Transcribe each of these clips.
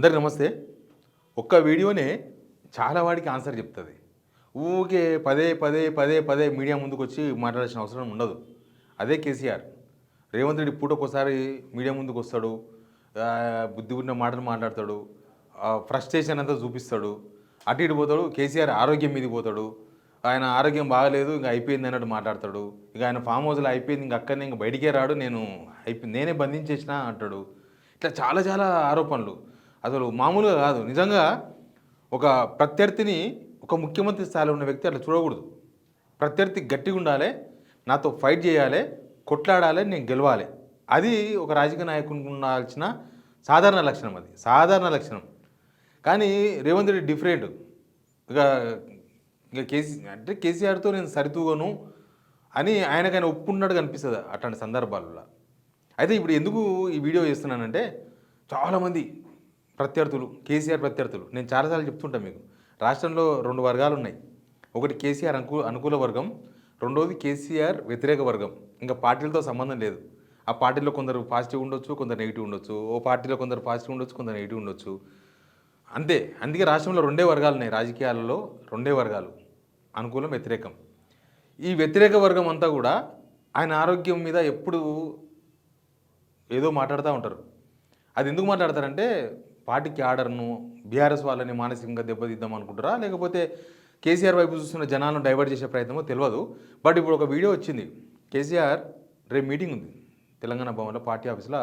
అందరికి నమస్తే. ఒక్క వీడియోనే చాలా వాడికి ఆన్సర్ చెప్తుంది. ఊరికే పదే పదే పదే పదే మీడియా ముందుకు వచ్చి మాట్లాడాల్సిన అవసరం ఉండదు. అదే కేసీఆర్. రేవంత్ రెడ్డి పూటకోసారి మీడియా ముందుకు వస్తాడు, బుద్ధి ఉన్న మాటలు మాట్లాడతాడు, ఫ్రస్ట్రేషన్ అంతా చూపిస్తాడు, అటు ఇటు పోతాడు. కేసీఆర్ ఆరోగ్యం మీదకి పోతాడు, ఆయన ఆరోగ్యం బాగలేదు ఇంకా అయిపోయింది అన్నట్టు మాట్లాడతాడు. ఇక ఆయన ఫామ్ హౌస్లో అయిపోయింది, ఇంక అక్కడనే ఇంక బయటికే రాడు, నేనే బంధించేసిన అంటాడు. ఇట్లా చాలా చాలా ఆరోపణలు. అసలు మామూలుగా కాదు. నిజంగా ఒక ప్రత్యర్థిని ఒక ముఖ్యమంత్రి స్థాయిలో ఉన్న వ్యక్తి అట్లా చూడకూడదు. ప్రత్యర్థి గట్టిగా ఉండాలి, నాతో ఫైట్ చేయాలి, కొట్లాడాలి, నేను గెలవాలి. అది ఒక రాజకీయ నాయకునికి ఉండాల్సిన సాధారణ లక్షణం. అది సాధారణ లక్షణం. కానీ రేవంత్ రెడ్డి డిఫరెంట్. ఇక ఇక కేసీఆర్తో నేను సరితూగను అని ఆయనకైనా ఒప్పుకున్నాడు కనిపిస్తుంది అట్లాంటి సందర్భాలలో. అయితే ఇప్పుడు ఎందుకు ఈ వీడియో చేస్తున్నానంటే, చాలామంది ప్రత్యర్థులు, కేసీఆర్ ప్రత్యర్థులు, నేను చాలాసార్లు చెప్తుంటాను మీకు, రాష్ట్రంలో 2 వర్గాలు ఉన్నాయి. ఒకటి కేసీఆర్ అనుకూల వర్గం, రెండోది కేసీఆర్ వ్యతిరేక వర్గం. ఇంకా పార్టీలతో సంబంధం లేదు. ఆ పార్టీలో కొందరు పాజిటివ్ ఉండొచ్చు, కొందరు నెగిటివ్ ఉండొచ్చు. ఓ పార్టీలో కొందరు పాజిటివ్ ఉండొచ్చు, కొందరు నెగిటివ్ ఉండొచ్చు, అంతే. అందుకే రాష్ట్రంలో 2 వర్గాలు ఉన్నాయి. రాజకీయాలలో 2 వర్గాలు, అనుకూలం, వ్యతిరేకం. ఈ వ్యతిరేక వర్గం అంతా కూడా ఆయన ఆరోగ్యం మీద ఎప్పుడు ఏదో మాట్లాడుతూ ఉంటారు. అది ఎందుకు మాట్లాడతారంటే, పార్టీకి ఆర్డర్ను, బీఆర్ఎస్ వాళ్ళని మానసికంగా దెబ్బతీద్దాం అనుకుంటారా, లేకపోతే కేసీఆర్ వైపు చూస్తున్న జనాలను డైవర్ట్ చేసే ప్రయత్నమో తెలియదు. బట్ ఇప్పుడు ఒక వీడియో వచ్చింది. కేసీఆర్ రేపు మీటింగ్ ఉంది తెలంగాణ భవన్లో, పార్టీ ఆఫీస్లో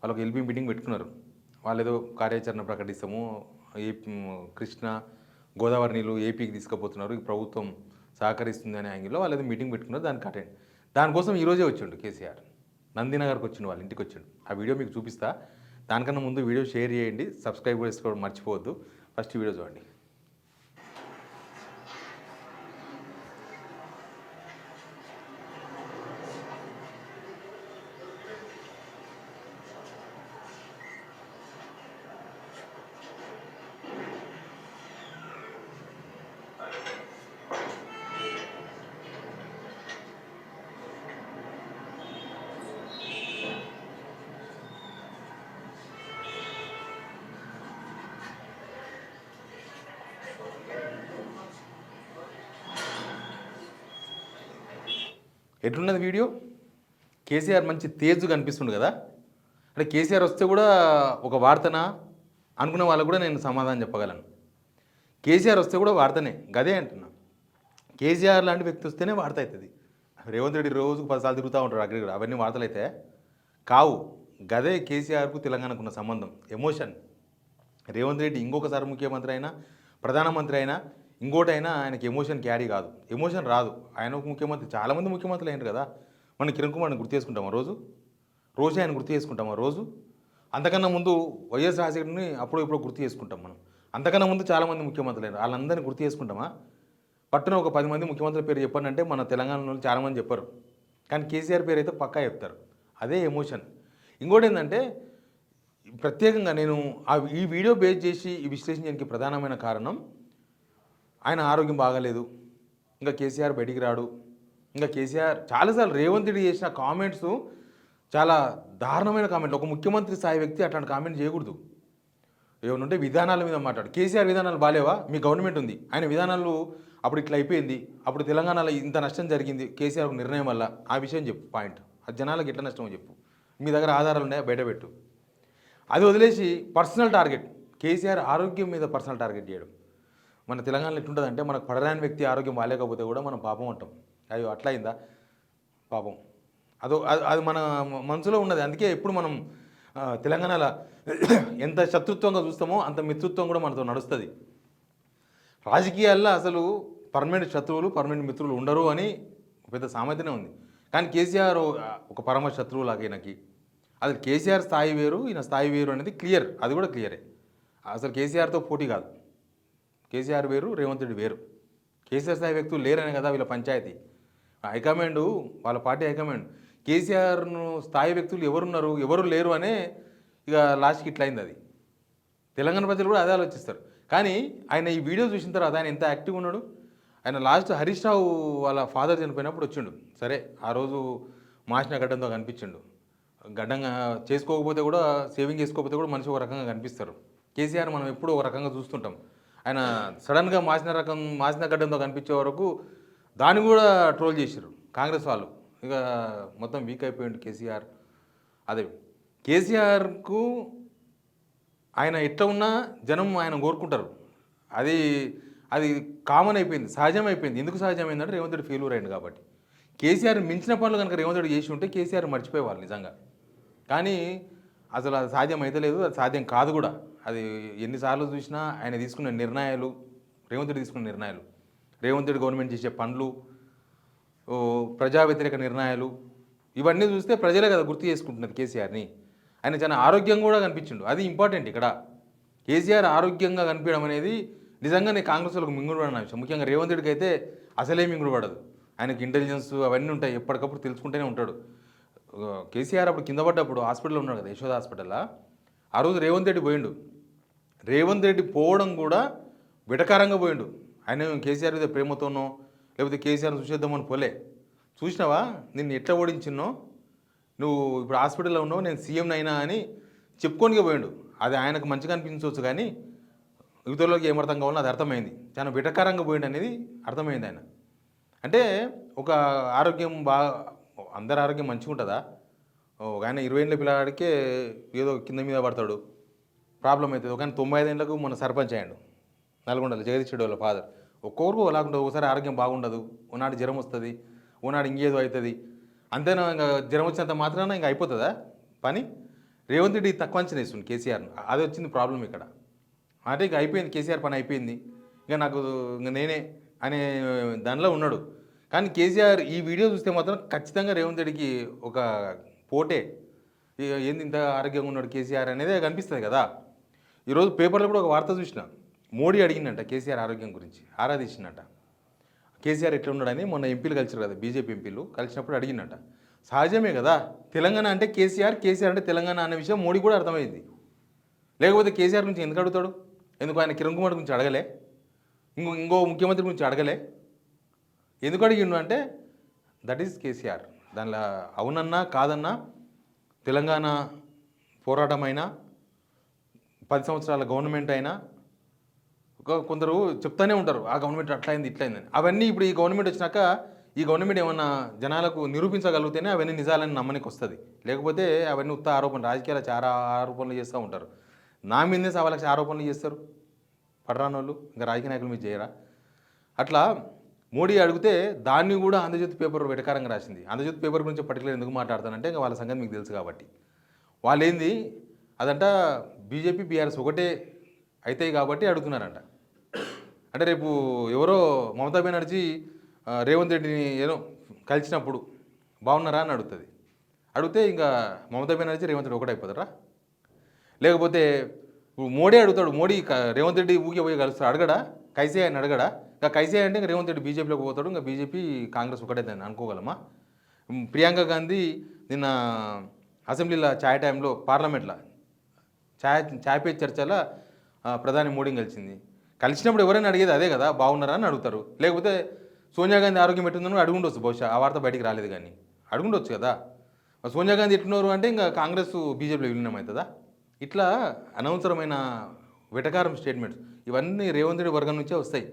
వాళ్ళకి ఎల్బీ మీటింగ్ పెట్టుకున్నారు. వాళ్ళు ఏదో కార్యాచరణ ప్రకటిస్తాము, కృష్ణ గోదావరి నీళ్ళు ఏపీకి తీసుకుపోతున్నారు, ఈ ప్రభుత్వం సహకరిస్తుంది అనే యాంగిల్లో వాళ్ళు ఏదో మీటింగ్ పెట్టుకున్నారు. దానికి అటెండ్, దానికోసం ఈరోజే వచ్చిండు కేసీఆర్. నందినగర్కి వచ్చిండు, వాళ్ళ ఇంటికి వచ్చిండు. ఆ వీడియో మీకు చూపిస్తా. దానికన్నా ముందు వీడియో షేర్ చేయండి, సబ్స్క్రైబ్ చేసుకోవడం మర్చిపోవద్దు. ఫస్ట్ వీడియో చూడండి. ఎట్లున్నది వీడియో? కేసీఆర్ మంచి తేజు కనిపిస్తుంది కదా. అంటే కేసీఆర్ వస్తే కూడా ఒక వార్తనా అనుకున్న వాళ్ళకు కూడా నేను సమాధానం చెప్పగలను. కేసీఆర్ వస్తే కూడా వార్తనే, గదే అంటున్నా. కేసీఆర్ లాంటి వ్యక్తి వస్తేనే వార్త అవుతుంది. రేవంత్ రెడ్డి రోజుకు 10 సార్లు తిరుగుతూ ఉంటాడు అక్కడికి, అవన్నీ వార్తలు అయితే కావు. గదే కేసీఆర్కు తెలంగాణకు ఉన్న సంబంధం, ఎమోషన్. రేవంత్ రెడ్డి ఇంకొకసారి ముఖ్యమంత్రి అయినా, ప్రధానమంత్రి అయినా, ఇంకోటైనా ఆయనకి ఎమోషన్ క్యారీ కాదు, ఎమోషన్ రాదు. ఆయన ఒక ముఖ్యమంత్రి, చాలామంది ముఖ్యమంత్రులు అయినారు కదా. మనం కిరణ్ కుమార్ని గుర్తు చేసుకుంటామా రోజు? ఆయన గుర్తు చేసుకుంటామా రోజు? అంతకన్నా ముందు వైఎస్ రాజశేఖర్ని అప్పుడు ఇప్పుడు గుర్తు చేసుకుంటాం మనం. అంతకన్నా ముందు చాలామంది ముఖ్యమంత్రులు అయినారు, వాళ్ళందరినీ గుర్తు చేసుకుంటామా? పట్టున ఒక 10 మంది ముఖ్యమంత్రుల పేరు చెప్పండి అంటే మన తెలంగాణలో చాలామంది చెప్పరు, కానీ కేసీఆర్ పేరు అయితే పక్కా చెప్తారు. అదే ఎమోషన్. ఇంకోటి ఏంటంటే, ప్రత్యేకంగా నేను ఈ వీడియో బేస్ చేసి ఈ విశ్లేషించడానికి ప్రధానమైన కారణం, ఆయన ఆరోగ్యం బాగాలేదు, ఇంకా కేసీఆర్ బయటికి రాడు, ఇంకా కేసీఆర్ చాలాసార్లు రేవంత్ రెడ్డి చేసిన కామెంట్స్ చాలా దారుణమైన కామెంట్లు. ఒక ముఖ్యమంత్రి స్థాయి వ్యక్తి అట్లాంటి కామెంట్ చేయకూడదు. ఏమనుంటే విధానాల మీద మాట్లాడు. కేసీఆర్ విధానాలు బాలేవా? మీ గవర్నమెంట్ ఉంది, ఆయన విధానాలు అప్పుడు ఇట్లా అయిపోయింది, అప్పుడు తెలంగాణలో ఇంత నష్టం జరిగింది కేసీఆర్ నిర్ణయం వల్ల, ఆ విషయం చెప్పు. పాయింట్, అది జనాలకు ఎట్లా నష్టమో చెప్పు. మీ దగ్గర ఆధారాలు ఉన్నాయా? బయటపెట్టు. అది వదిలేసి పర్సనల్ టార్గెట్, కేసీఆర్ ఆరోగ్యం మీద పర్సనల్ టార్గెట్ చేయడం. మన తెలంగాణలో ఎట్లుంటుందంటే, మనకు పడరాని వ్యక్తి ఆరోగ్యం బాగాలేకపోతే కూడా మనం పాపం అంటాం. అయ్యో అట్లా అయిందా పాపం, అది మన మనసులో ఉన్నది. అందుకే ఎప్పుడు మనం తెలంగాణలో ఎంత శత్రుత్వంగా చూస్తామో అంత మిత్రుత్వం కూడా మనతో నడుస్తుంది. రాజకీయాల్లో అసలు పర్మనెంట్ శత్రువులు, పర్మనెంట్ మిత్రులు ఉండరు అని పెద్ద సామెతనే ఉంది. కానీ కేసీఆర్ ఒక పరమ శత్రువు లాగా ఈయనకి. అది కేసీఆర్ స్థాయి వేరు, ఈయన స్థాయి వేరు అనేది క్లియర్. అది కూడా క్లియరే. అసలు కేసీఆర్తో పోటీ కాదు. కేసీఆర్ వేరు, రేవంత్ రెడ్డి వేరు. కేసీఆర్ స్థాయి వ్యక్తులు లేరనే కదా వీళ్ళ పంచాయతీ. హైకమాండ్, వాళ్ళ పార్టీ హైకమాండ్ కేసీఆర్ను స్థాయి వ్యక్తులు ఎవరున్నారు, ఎవరు లేరు అనే ఇక లాస్ట్కి ఇట్లా అయింది. అది తెలంగాణ ప్రజలు కూడా అదే ఆలోచిస్తారు. కానీ ఆయన ఈ వీడియో చూసిన తర్వాత ఆయన ఎంత యాక్టివ్గా ఉన్నాడు. ఆయన లాస్ట్ హరీష్ రావు వాళ్ళ ఫాదర్ చనిపోయినప్పుడు వచ్చిండు. సరే, ఆ రోజు మాసిన గడ్డంతో కనిపించిండు. గడ్డంగా చేసుకోకపోతే కూడా, సేవింగ్ చేసుకోకపోతే కూడా మనిషి ఒక రకంగా కనిపిస్తారు. కేసీఆర్ మనం ఎప్పుడూ ఒక రకంగా చూస్తుంటాం. ఆయన సడన్గా మాసిన గడ్డంతో కనిపించే వరకు దాన్ని కూడా ట్రోల్ చేసిర్రు కాంగ్రెస్ వాళ్ళు. ఇక మొత్తం వీక్ అయిపోయింది కేసీఆర్. అదే కేసీఆర్కు ఆయన ఎట్లా ఉన్నా జనం ఆయన కోరుకుంటారు. అది అది కామన్ అయిపోయింది, సహజం అయిపోయింది. ఎందుకు సహజమైందంటే రేవంత్ రెడ్డి ఫెయిల్యూర్ అయింది కాబట్టి. కేసీఆర్ మించిన పనులు కనుక రేవంత్ రెడ్డి చేసి ఉంటే కేసీఆర్ మర్చిపోయేవాళ్ళు నిజంగా. కానీ అసలు అది సాధ్యం అయితే లేదు, అది సాధ్యం కాదు కూడా. అది ఎన్నిసార్లు చూసినా ఆయన తీసుకున్న నిర్ణయాలు, రేవంత్ రెడ్డి తీసుకున్న నిర్ణయాలు, రేవంత్ రెడ్డి గవర్నమెంట్ చేసే పనులు, ప్రజా వ్యతిరేక నిర్ణయాలు, ఇవన్నీ చూస్తే ప్రజలే కదా గుర్తు చేసుకుంటున్నది కేసీఆర్ని. ఆయన చాలా ఆరోగ్యంగా కూడా కనిపించిండు. అది ఇంపార్టెంట్ ఇక్కడ. కేసీఆర్ ఆరోగ్యంగా కనిపించడం అనేది నిజంగానే కాంగ్రెస్ వాళ్ళకు మింగుడు పడిన విషయం. ముఖ్యంగా రేవంత్ రెడ్డికి అయితే అసలే మింగుడు పడదు. ఆయనకి ఇంటెలిజెన్స్ అవన్నీ ఉంటాయి, ఎప్పటికప్పుడు తెలుసుకుంటూనే ఉంటాడు. కేసీఆర్ అప్పుడు కింద పడ్డప్పుడు హాస్పిటల్లో ఉన్నాడు కదా, యశోద హాస్పిటల్లో. ఆ రోజు రేవంత్ రెడ్డి పోయిండు. రేవంత్ రెడ్డి పోవడం కూడా విటకారంగా పోయిండు. ఆయన కేసీఆర్ మీద ప్రేమతోనో లేకపోతే కేసీఆర్ని చూసేద్దామని పోలే. చూసినావా నిన్ను ఎట్లా ఓడించినో, నువ్వు ఇప్పుడు హాస్పిటల్లో ఉన్నావు, నేను సీఎం అయినా అని చెప్పుకోనికే పోయిండు. అది ఆయనకు మంచిగా అనిపించవచ్చు, కానీ యువతలోకి ఏమర్థం కావాలో అది అర్థమైంది. చాలా విటకారంగా పోయిండు అనేది అర్థమైంది ఆయన. అంటే ఒక ఆరోగ్యం అందరి ఆరోగ్యం మంచిగా ఉంటుందా? ఒక ఆయన 20 ఏళ్ళ పిల్లవాడికే ఏదో కింద మీద పడతాడు, ప్రాబ్లం అవుతుంది. ఒక ఆయన 95 ఏళ్ళకు మన సర్పంచ్ అయ్యాడు నల్గొండలో, జగదీష్ రెడ్డి వాళ్ళ ఫాదర్. ఒక్కొక్కరు అలాగుంటుంది. ఒకసారి ఆరోగ్యం బాగుండదు, ఓనాడు జ్వరం వస్తుంది, ఓనాడు ఇంకేదో అవుతుంది. అంతేనా? ఇంకా జ్వరం వచ్చినంత మాత్రాన ఇంకా అయిపోతుందా పని? రేవంత్ రెడ్డి తక్కువ అంచనా వేస్తుంది కేసీఆర్ను. అది వచ్చింది ప్రాబ్లం ఇక్కడ. అంటే ఇక అయిపోయింది, కేసీఆర్ పని అయిపోయింది, ఇక నాకు ఇంక నేనే అనే దానిలో ఉన్నాడు. కానీ కేసీఆర్ ఈ వీడియో చూస్తే మాత్రం ఖచ్చితంగా రేవంత్ రెడ్డికి ఒక పోటే. ఏంది ఇంత ఆరోగ్యంగా ఉన్నాడు కేసీఆర్ అనేది కనిపిస్తుంది కదా. ఈరోజు పేపర్లో కూడా ఒక వార్త చూసిన, మోడీ అడిగిందంట కేసీఆర్ ఆరోగ్యం గురించి, ఆరాధించిందంట. కేసీఆర్ ఎట్లా ఉన్నాడని మొన్న ఎంపీలు కలిసారు కదా, బీజేపీ ఎంపీలు కలిసినప్పుడు అడిగిందంట. సహజమే కదా, తెలంగాణ అంటే కేసీఆర్, కేసీఆర్ అంటే తెలంగాణ అనే విషయం మోడీ కూడా అర్థమైంది. లేకపోతే కేసీఆర్ గురించి ఎందుకు అడుగుతాడు? ఎందుకు ఆయన కిరణ్ కుమార్ గురించి అడగలే? ఇంకో ముఖ్యమంత్రి గురించి అడగలే? ఎందుకు అడిగిండు అంటే దట్ ఈజ్ కేసీఆర్. దానిలో అవునన్నా కాదన్నా తెలంగాణ పోరాటం అయినా 10 సంవత్సరాల గవర్నమెంట్ అయినా కొందరు చెప్తానే ఉంటారు, ఆ గవర్నమెంట్ అట్లయింది ఇట్లయిందని. అవన్నీ ఇప్పుడు ఈ గవర్నమెంట్ వచ్చినాక ఈ గవర్నమెంట్ ఏమన్నా జనాలకు నిరూపించగలిగితేనే అవన్నీ నిజాలని నమ్మనికి వస్తుంది. లేకపోతే అవన్నీ ఉత్త ఆరోపణలు, రాజకీయాలు చాలా ఆరోపణలు చేస్తూ ఉంటారు. నా మీదే 1,00,000 ఆరోపణలు చేస్తారు పడరాని వాళ్ళు, ఇంకా రాజకీయ నాయకుల మీద చేయరా? అట్లా మోడీ అడిగితే దాన్ని కూడా ఆంధ్రజ్యోతి పేపర్ వెటకారంగా రాసింది. ఆంధ్రజ్యోతి పేపర్ గురించి పర్టికులర్ ఎందుకు మాట్లాడతానంటే ఇంకా వాళ్ళ సంగతి మీకు తెలుసు కాబట్టి. వాళ్ళు ఏంది అదంట బీజేపీ బీఆర్ఎస్ ఒకటే అవుతాయి కాబట్టి అడుగుతున్నారంట. అంటే రేపు ఎవరో మమతా బెనర్జీ రేవంత్ రెడ్డిని ఏదో కలిసినప్పుడు బాగున్నారా అని అడుగుతుంది. అడిగితే ఇంకా మమతా బెనర్జీ రేవంత్ రెడ్డి ఒకటే అయిపోతారా? లేకపోతే మోడీ అడుగుతాడు, మోడీ రేవంత్ రెడ్డి ఊగే పోయి కలుస్తాడు, అడగడా? కైసే అని అడగడా? ఇంకా కైసే అంటే ఇంకా రేవంత్ రెడ్డి బీజేపీలోకి పోతాడు, ఇంకా బీజేపీ కాంగ్రెస్ ఒకటే అనుకోగలమా? ప్రియాంక గాంధీ నిన్న అసెంబ్లీలో ఛాయ్ టైంలో పార్లమెంట్లో ఛాయ్ పే చర్చలో ప్రధాని మోడీని కలిసినప్పుడు ఎవరైనా అడిగేది అదే కదా, బాగున్నారా అని అడుగుతారు. లేకపోతే సోనియా గాంధీ ఆరోగ్యం ఎట్టుందని అడుగుండొచ్చు, బహుశా ఆ వార్త బయటికి రాలేదు కానీ అడుగుండొచ్చు కదా. సోనియా గాంధీ ఎట్టున్నారు అంటే ఇంకా కాంగ్రెస్ బీజేపీలో విలీనం అవుతుందా? ఇట్లా అనవసరమైన వెటకారం స్టేట్మెంట్స్ ఇవన్నీ రేవంత్ రెడ్డి వర్గం నుంచే వస్తాయి.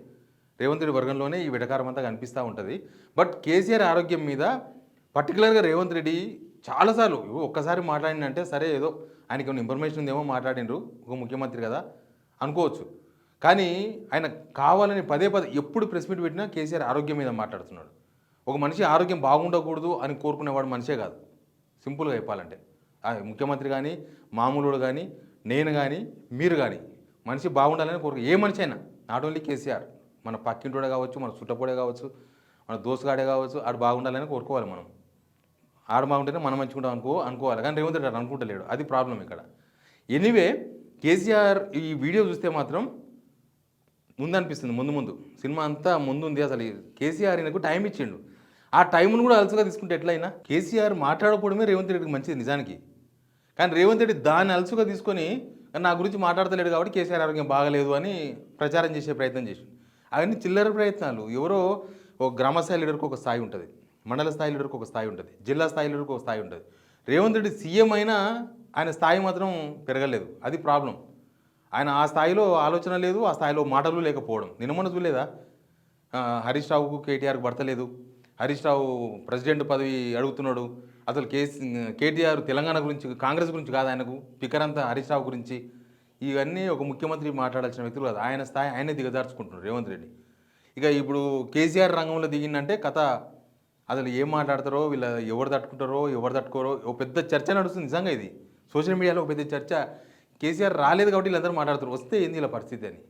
రేవంత్ రెడ్డి వర్గంలోనే ఈ వెటకారం అంతా కనిపిస్తూ ఉంటుంది. బట్ కేసీఆర్ ఆరోగ్యం మీద పర్టికులర్గా రేవంత్ రెడ్డి చాలాసార్లు ఒక్కసారి మాట్లాడినంటే సరే ఏదో ఆయనకి ఉన్న ఇన్ఫర్మేషన్ ఉందేమో మాట్లాడినరు, ఒక ముఖ్యమంత్రి కదా అనుకోవచ్చు. కానీ ఆయన కావాలని పదే ఎప్పుడు ప్రెస్ మీట్ పెట్టినా కేసీఆర్ ఆరోగ్యం మీద మాట్లాడుతున్నాడు. ఒక మనిషి ఆరోగ్యం బాగుండకూడదు అని కోరుకునేవాడు మనిషే కాదు. సింపుల్గా చెప్పాలంటే ముఖ్యమంత్రి కానీ, మామూలుడు కానీ, నేను కానీ, మీరు కానీ మనిషి బాగుండాలని ఏ మనిషి అయినా, నాట్ ఓన్లీ కేసీఆర్, మన పక్కింటోడే కావచ్చు, మన చుట్టపోడే కావచ్చు, మన దోస్తుగాడే కావచ్చు, ఆడు బాగుండాలని కోరుకోవాలి మనం. ఆడు బాగుంటేనే మనం మంచుకుంటాం అనుకోవాలి. కానీ రేవంత్ రెడ్డి అనుకుంటలేడు, అది ప్రాబ్లం ఇక్కడ. ఎనీవే కేసీఆర్ ఈ వీడియో చూస్తే మాత్రం ముందు అనిపిస్తుంది, ముందు సినిమా అంతా ముందుంది. అసలు కేసీఆర్ ఈయనకు టైం ఇచ్చిండు, ఆ టైంను కూడా అలసుగా తీసుకుంటే ఎట్లయినా కేసీఆర్ మాట్లాడకపోవడమే రేవంత్ రెడ్డికి మంచిది నిజానికి. కానీ రేవంత్ రెడ్డి దాన్ని అలసుగా తీసుకొని నా గురించి మాట్లాడతలేడు కాబట్టి కేసీఆర్ ఆరోగ్యం బాగలేదు అని ప్రచారం చేసే ప్రయత్నం చేసి, అవన్నీ చిల్లర ప్రయత్నాలు. ఎవరో ఒక గ్రామ స్థాయి లీడర్కి ఒక స్థాయి ఉంటుంది, మండల స్థాయి లీడర్కి ఒక స్థాయి ఉంటుంది, జిల్లా స్థాయి లీడర్కి ఒక స్థాయి ఉంటుంది. రేవంత్ రెడ్డి సీఎం అయినా ఆయన స్థాయి మాత్రం పెరగలేదు, అది ప్రాబ్లం. ఆయన ఆ స్థాయిలో ఆలోచన లేదు, ఆ స్థాయిలో మాటలు లేకపోవడం. నిన్న మొన్న చూడలేదా? హరీష్ రావుకు కేటీఆర్కు భర్త లేదు, హరీష్ రావు ప్రెసిడెంట్ పదవి అడుగుతున్నాడు. అసలు కేటీఆర్ తెలంగాణ గురించి, కాంగ్రెస్ గురించి కాదు ఆయనకు పికర్ అంతా హరీష్ రావు గురించి. ఇవన్నీ ఒక ముఖ్యమంత్రి మాట్లాడాల్సిన వ్యక్తులు కాదు. ఆయన స్థాయి ఆయనే దిగజార్చుకుంటున్నారు రేవంత్ రెడ్డి. ఇక ఇప్పుడు కేసీఆర్ రంగంలో దిగిందంటే కథ అసలు ఏం మాట్లాడతారో, వీళ్ళ ఎవరు తట్టుకుంటారో ఎవరు తట్టుకోరో ఒక పెద్ద చర్చ నడుస్తుంది. నిజంగా ఇది సోషల్ మీడియాలో ఒక పెద్ద చర్చ. కేసీఆర్ రాలేదు కాబట్టి వీళ్ళందరూ మాట్లాడుతారు, వస్తే ఏంది ఇలా పరిస్థితి అని.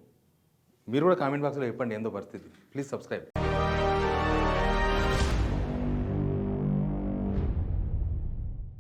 మీరు కూడా కామెంట్ బాక్స్లో చెప్పండి ఏందో పరిస్థితి. Please subscribe.